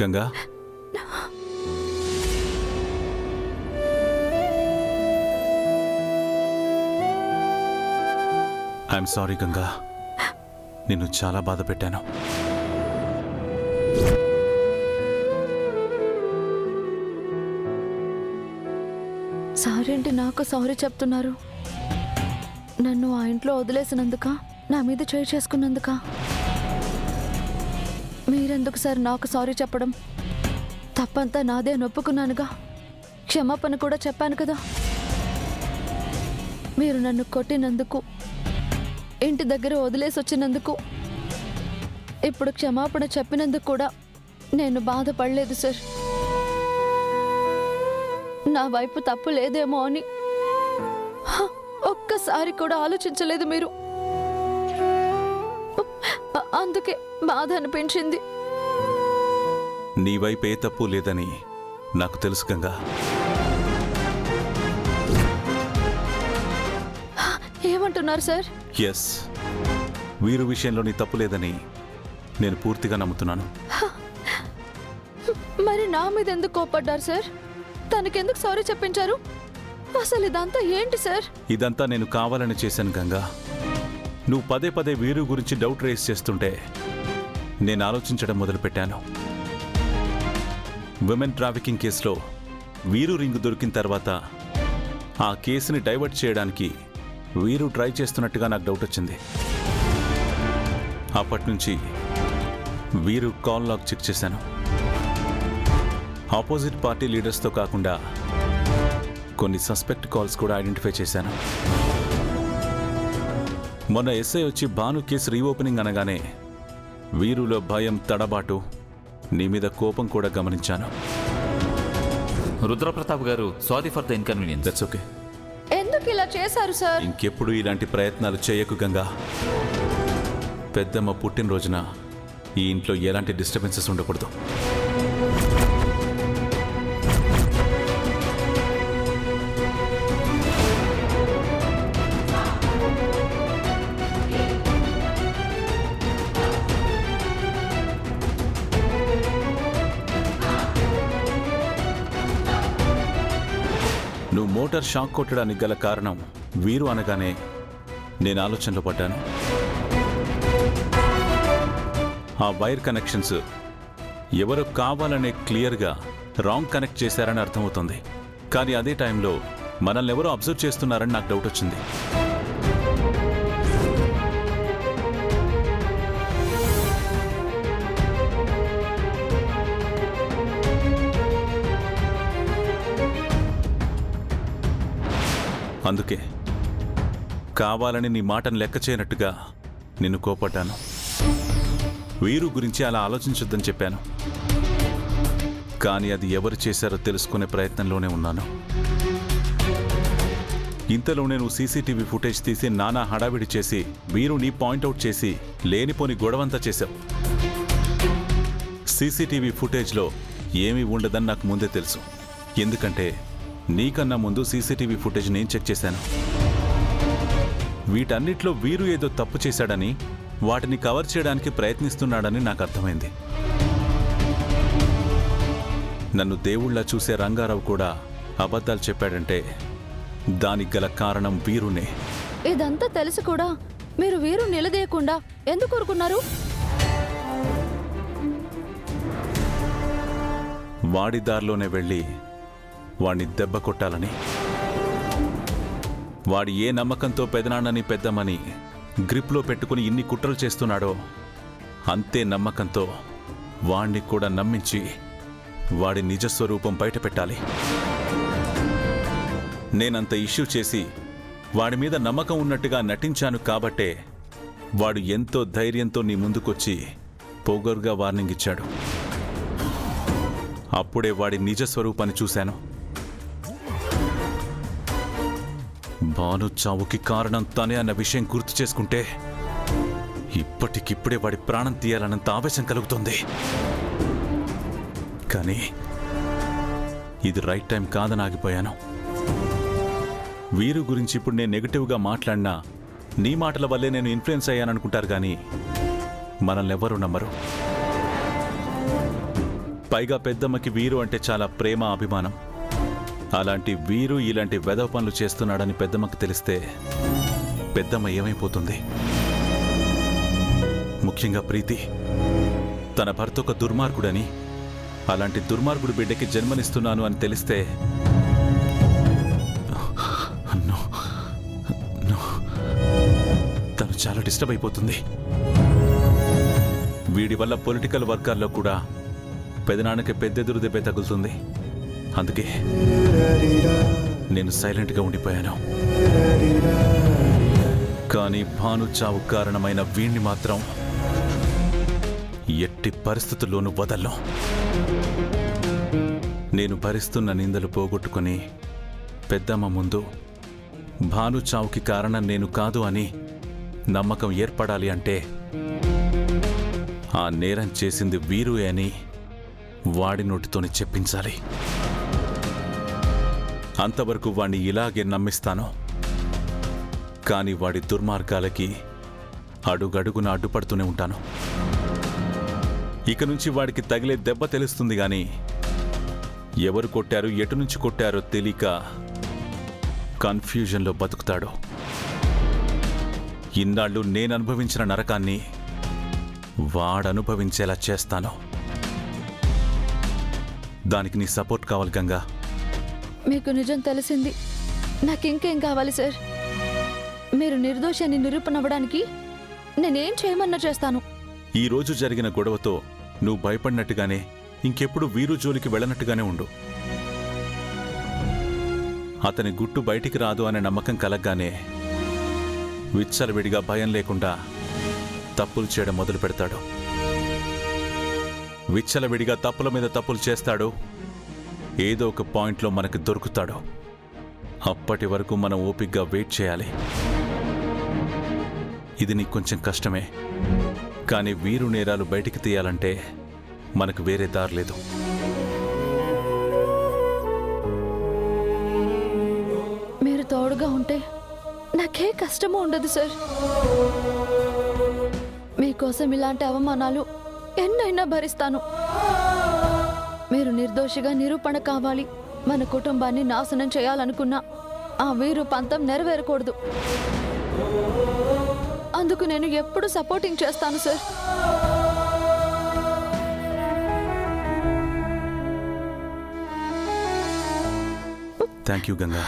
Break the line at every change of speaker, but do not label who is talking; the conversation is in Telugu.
గంగా, ఐఎమ్ సారీ గంగా, నిన్ను చాలా బాధ పెట్టాను.
సారీ అంటే నాకు సారీ చెప్తున్నారు? నన్ను ఆ ఇంట్లో వదిలేసినందుక, నా మీద చేయి చేసుకున్నందుక? మీరెందుకు సార్ నాకు సారీ చెప్పడం? తప్పంతా నాదే అని ఒప్పుకున్నానుగా, క్షమాపణ కూడా చెప్పాను కదా. మీరు నన్ను కొట్టినందుకు, ఇంటి దగ్గర వదిలేసి వచ్చినందుకు, ఇప్పుడు క్షమాపణ చెప్పినందుకు కూడా నేను బాధపడలేదు సార్. నా వైపు తప్పు లేదేమో అని ఒక్కసారి కూడా ఆలోచించలేదు మీరు. అందుకే బాధ అనిపించింది.
నీ వైపు ఏ తప్పు లేదని నాకు తెలుసు గంగా.
ఏమంటున్నారు సార్?
ఎస్, వీరు విషయంలో నీ తప్పు లేదని నేను పూర్తిగా నమ్ముతున్నాను.
మరి నా మీద ఎందుకు కోపడ్డారు సార్? తనకెందుకు సారీ చెప్పించారు? అసలు ఇదంతా ఏంటి సార్?
ఇదంతా నేను కావాలని చేశాను గంగా. నువ్వు పదే పదే వీరు గురించి డౌట్ రేస్ చేస్తుంటే నేను ఆలోచించడం మొదలుపెట్టాను. విమెన్ ట్రాఫికింగ్ కేసులో వీరు రింగు దొరికిన తర్వాత ఆ కేసుని డైవర్ట్ చేయడానికి వీరు ట్రై చేస్తున్నట్టుగా నాకు డౌట్ వచ్చింది. అప్పటి నుంచి వీరు కాల్ లాగ్ చెక్ చేశాను. ఆపోజిట్ పార్టీ లీడర్స్తో కాకుండా కొన్ని సస్పెక్ట్ కాల్స్ కూడా ఐడెంటిఫై చేశాను. మొన్న ఎస్ఐ వచ్చి భాను కేసు రీఓపెనింగ్ అనగానే వీరులో భయం, తడబాటు, నీ మీద కోపం కూడా గమనించాను.
రుద్రప్రతాప్ గారు, sorry for the inconvenience.
That's okay.
ఎందుకు ఇలా చేశారు సార్?
ఇంకెప్పుడు ఇలాంటి ప్రయత్నాలు చేయకు గంగా. పెద్దమ్మ పుట్టినరోజున ఈ ఇంట్లో ఎలాంటి డిస్టర్బెన్సెస్ ఉండకూడదు. నువ్వు మోటార్ షాక్ కొట్టడానికి గల కారణం వీరు అనగానే నేను ఆలోచనలో పడ్డాను. ఆ వైర్ కనెక్షన్స్ ఎవరు కావాలనే క్లియర్గా రాంగ్ కనెక్ట్ చేశారని అర్థమవుతుంది. కానీ అదే టైంలో మనల్ని ఎవరో అబ్జర్వ్ చేస్తున్నారని నాకు డౌట్ వచ్చింది. అందుకే కావాలని నీ మాటను లెక్క చేయనట్టుగా నిన్ను కోపడ్డాను. వీరు గురించి అలా ఆలోచించొద్దని చెప్పాను. కానీ అది ఎవరు చేశారో తెలుసుకునే ప్రయత్నంలోనే ఉన్నాను. ఇంతలోనే నువ్వు సీసీటీవీ ఫుటేజ్ తీసి నానా హడావిడి చేసి వీరు నీ పాయింట్అవుట్ చేసి లేనిపోని గొడవంతా చేశావు. సీసీటీవీ ఫుటేజ్లో ఏమీ ఉండదని నాకు ముందే తెలుసు. ఎందుకంటే నీకన్నా ముందు సీసీటీవీ ఫుటేజ్ నేను చెక్ చేశాను. వీటన్నిట్లో వీరు ఏదో తప్పు చేశాడని, వాటిని కవర్ చేయడానికి ప్రయత్నిస్తున్నాడని నాకు అర్థమైంది. నన్ను దేవుళ్లా చూసే రంగారావు కూడా అబద్ధాలు చెప్పాడంటే దానికి గల కారణం వీరునే.
ఇదంతా తెలిసి కూడా మీరు వీరు నిలదీయకుండా ఎందుకు ఊరుకున్నారు?
వాడి దారిలోనే వెళ్ళి వాడిని దెబ్బ కొట్టాలని. వాడి ఏ నమ్మకంతో పెదనాన్నని పెద్దమ్మని గ్రిప్లో పెట్టుకుని ఇన్ని కుట్రలు చేస్తున్నాడో అంతే నమ్మకంతో వాణ్ణి కూడా నమ్మించి వాడి నిజస్వరూపం బయటపెట్టాలి. నేనంత ఇష్యూ చేసి వాడి మీద నమ్మకం ఉన్నట్టుగా నటించాను కాబట్టే వాడు ఎంతో ధైర్యంతో నీ ముందుకొచ్చి పొగరుగా వార్నింగ్ ఇచ్చాడు. అప్పుడే వాడి నిజస్వరూపాన్ని చూశాను. భాను చావుకి కారణం తనే అన్న విషయం గుర్తు చేసుకుంటే ఇప్పటికిప్పుడే వాడి ప్రాణం తీయాలన్నంత ఆవేశం కలుగుతుంది. కానీ ఇది రైట్ టైం కాదని ఆగిపోయాను. వీరు గురించి ఇప్పుడు నేను నెగిటివ్గా మాట్లాడినా నీ మాటల వల్లే నేను ఇన్ఫ్లుయెన్స్ అయ్యాననుకుంటారు. కానీ మనల్ని ఎవరూ నమ్మరు. పైగా పెద్దమ్మకి వీరు అంటే చాలా ప్రేమ అభిమానం. అలాంటి వీరు ఇలాంటి వెధవ పనులు చేస్తున్నాడని పెద్దమ్మకి తెలిస్తే పెద్దమ్మ ఏమైపోతుంది? ముఖ్యంగా ప్రీతి తన భర్త ఒక దుర్మార్గుడని, అలాంటి దుర్మార్గుడు బిడ్డకి జన్మనిస్తున్నాను అని తెలిస్తే నో, నో, తను చాలా డిస్టర్బ్ అయిపోతుంది. వీడి వల్ల పొలిటికల్ వర్గాల్లో కూడా పెదనాన్నకి పెద్దెదురు దెబ్బ తగులుతుంది. అందుకే నేను సైలెంట్గా ఉండిపోయాను. కానీ భాను చావు కారణమైన వీణ్ణి మాత్రం ఎట్టి పరిస్థితుల్లోనూ వదలను. నేను భరిస్తున్న నిందలు పోగొట్టుకుని పెద్దమ్మ ముందు భాను చావుకి కారణం నేను కాదు అని నమ్మకం ఏర్పడాలి అంటే ఆ నేరం చేసింది వీరు అని వాడి నోటితోనే చెప్పించాలి. అంతవరకు వాణ్ణి ఇలాగే నమ్మిస్తాను. కానీ వాడి దుర్మార్గాలకి అడుగడుగున అడ్డుపడుతూనే ఉంటాను. ఇక నుంచి వాడికి తగిలే దెబ్బ తెలుస్తుంది గాని ఎవరు కొట్టారు, ఎటు నుంచి కొట్టారో తెలియక కన్ఫ్యూజన్లో బతుకుతాడు. ఇన్నాళ్ళు నేను అనుభవించిన నరకాన్ని వాడనుభవించేలా చేస్తాను. దానికి నీ సపోర్ట్ కావాలి గంగా.
మీకు నిజం తెలిసింది. నాకింకేం కావాలి సార్? మీరు నిర్దోషాన్ని నిరూపణ అవ్వడానికి నేనేం చేయమన్నా చేస్తాను.
ఈ రోజు జరిగిన గొడవతో నువ్వు భయపడినట్టుగానే ఇంకెప్పుడు వీరు జోలికి వెళ్ళనట్టుగానే ఉండు. అతని గుట్టు బయటికి రాదు అనే నమ్మకం కలగ్గానే విచ్చలవిడిగా భయం లేకుండా తప్పులు చేయడం మొదలు పెడతాడు. విచ్చలవిడిగా తప్పుల మీద తప్పులు చేస్తాడు. ఏదో ఒక పాయింట్లో మనకి దొరుకుతాడు. అప్పటి వరకు మనం ఓపిగ్గా వెయిట్ చేయాలి. ఇది నీకు కొంచెం కష్టమే, కానీ వీరు నేరాలు బయటికి తీయాలంటే మనకు వేరే దారి లేదు.
మీరు తోడుగా ఉంటే నాకే కష్టమూ ఉండదు సార్. మీకోసం ఇలాంటి అవమానాలు ఎన్నైనా భరిస్తాను. మీరు నిర్దోషిగా నిరూపణ కావాలి. మన కుటుంబాన్ని నాశనం చేయాలనుకున్నా ఆ వీరు పంతం నెరవేరకూడదు. అందుకు నేను ఎప్పుడు సపోర్టింగ్ చేస్తాను సార్.
Thank you Ganga.